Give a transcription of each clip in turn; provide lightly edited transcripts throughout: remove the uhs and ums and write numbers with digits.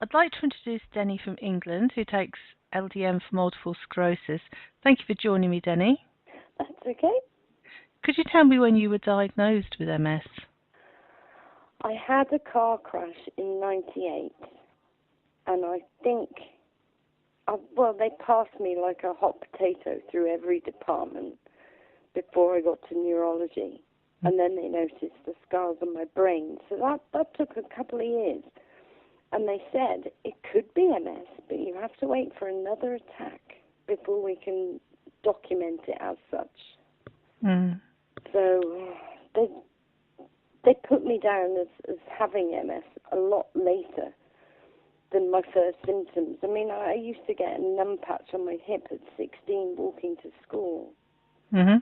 I'd like to introduce Denny from England, who takes LDN for multiple sclerosis. Thank you for joining me, Denny. That's okay. Could you tell me when you were diagnosed with MS? I had a car crash in '98, and I think, they passed me like a hot potato through every department before I got to neurology, and then they noticed the scars on my brain. So that took a couple of years, and they said it could be MS, but you have to wait for another attack before we can document it as such. Mm. So they put me down as having MS a lot later than my first symptoms. I mean, I used to get a numb patch on my hip at 16 walking to school. Mm-hmm.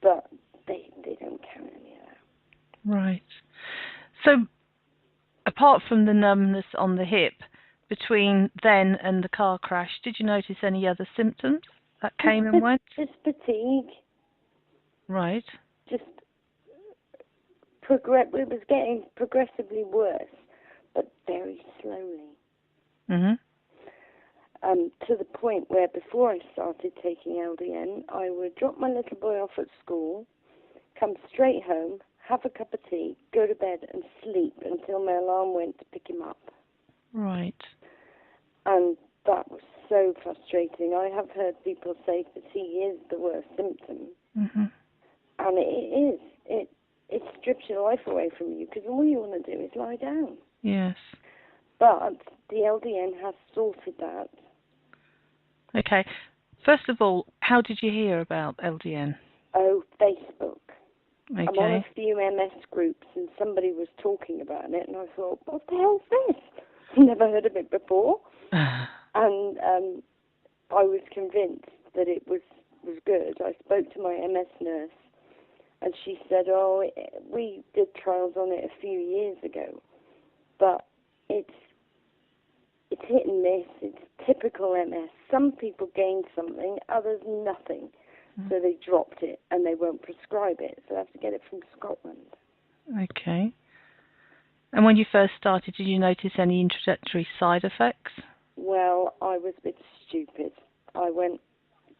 But they don't count any of that. Right. So, apart from the numbness on the hip, between then and the car crash, did you notice any other symptoms that came and went? Just fatigue. Right. Just it was getting progressively worse, but very slowly. Mm-hmm. To the point where before I started taking LDN, I would drop my little boy off at school, come straight home, have a cup of tea, go to bed and sleep until my alarm went to pick him up. Right. And that was so frustrating. I have heard people say fatigue is the worst symptom. Mm-hmm. And it is. It strips your life away from you because all you want to do is lie down. Yes. But the LDN has sorted that. Okay. First of all, how did you hear about LDN? Oh, Facebook. Okay. I'm on a few MS groups and somebody was talking about it and I thought, what the hell's this? Never heard of it before. And I was convinced that it was good. I spoke to my MS nurse and she said, we did trials on it a few years ago, but it's hit and miss. It's typical MS. Some people gain something, others nothing. Mm-hmm. So they dropped it and they won't prescribe it. So I have to get it from Scotland. Okay. And when you first started, did you notice any introductory side effects? Well, I was a bit stupid. I went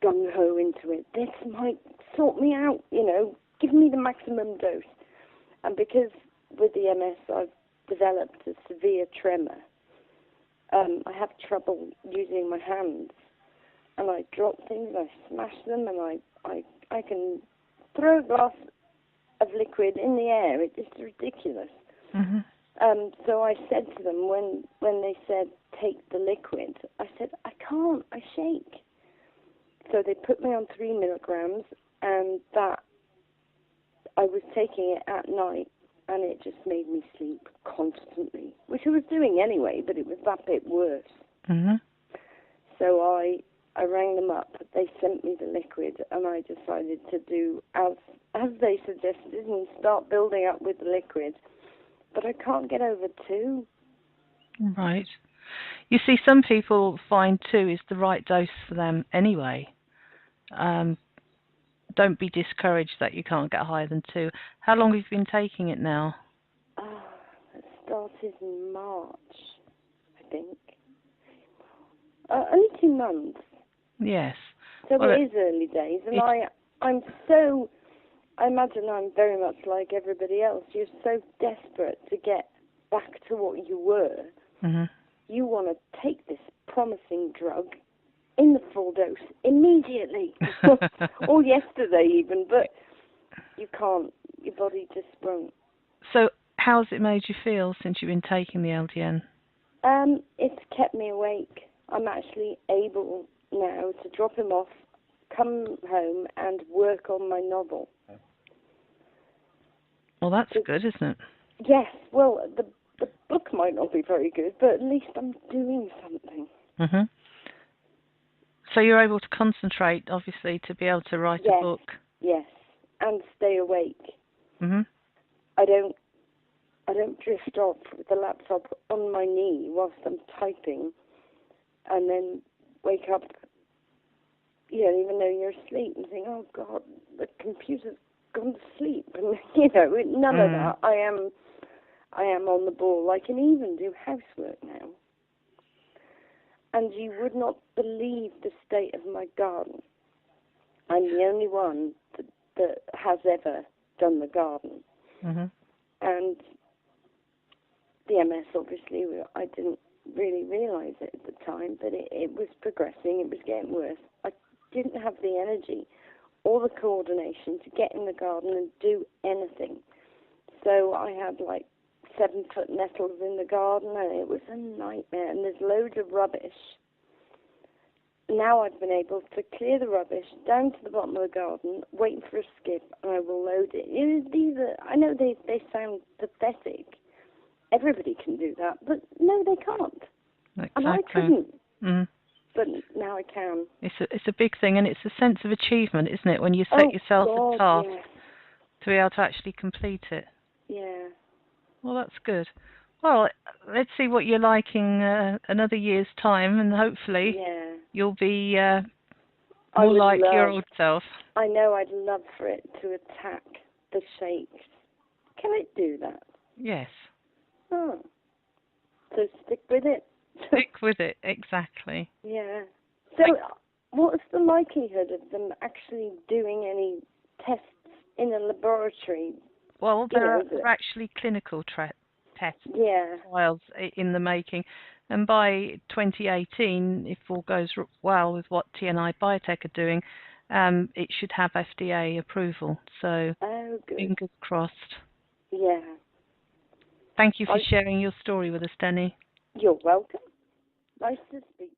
gung-ho into it. This might sort me out, give me the maximum dose. And because with the MS I've developed a severe tremor, I have trouble using my hands. And I drop things, I smash them, and I can throw a glass of liquid in the air. It's just ridiculous. Mm-hmm. So I said to them when they said, take the liquid, I said, I can't, I shake. So they put me on 3 milligrams, and that I was taking it at night, and it just made me sleep constantly, which I was doing anyway, but it was that bit worse. Mm-hmm. So I rang them up. They sent me the liquid, and I decided to do as they suggested and start building up with the liquid. But I can't get over 2. Right. You see, some people find 2 is the right dose for them anyway. Don't be discouraged that you can't get higher than 2. How long have you been taking it now? It started in March, I think. Only 2 months. Yes. So it is early days, and I imagine I'm very much like everybody else. You're so desperate to get back to what you were. Mm-hmm. You want to take this promising drug in the full dose immediately, or yesterday even, but you can't. Your body just won't. So how's it made you feel since you've been taking the LDN? It's kept me awake. I'm actually able now to drop him off, come home, and work on my novel. Well, that's good, isn't it? Yes. Well, the book might not be very good, but at least I'm doing something. Mm-hmm. So you're able to concentrate, obviously, to be able to write a book. Yes, and stay awake. Mm-hmm. I don't drift off with the laptop on my knee whilst I'm typing, and then wake up, even though you're asleep, and think, oh God, the computer's gone to sleep, and none of that. I am on the ball. I can even do housework now. And you would not believe the state of my garden. I'm the only one that has ever done the garden. Mm-hmm. And the MS, obviously, I didn't really realise it at the time, but it was progressing, it was getting worse. I didn't have the energy or the coordination to get in the garden and do anything. So I had like 7-foot nettles in the garden, and it was a nightmare, and there's loads of rubbish. Now I've been able to clear the rubbish down to the bottom of the garden, waiting for a skip, and I will load it. I know they sound pathetic. Everybody can do that, but no, they can't. Exactly. And I couldn't. Mm. But now I can. It's a big thing, and it's a sense of achievement, isn't it, when you set yourself a task to be able to actually complete it. Yeah. Well, that's good. Well, let's see what you're like in another year's time, and hopefully you'll be more like your old self. I know I'd love for it to attack the shakes. Can it do that? Yes. Oh. So stick with it. Stick with it, exactly. Yeah. So what's the likelihood of them actually doing any tests in a laboratory? Well, there are actually clinical tests, trials in the making. And by 2018, if all goes well with what TNI Biotech are doing, it should have FDA approval. So fingers crossed. Yeah. Thank you for sharing your story with us, Denny. You're welcome. Nice to speak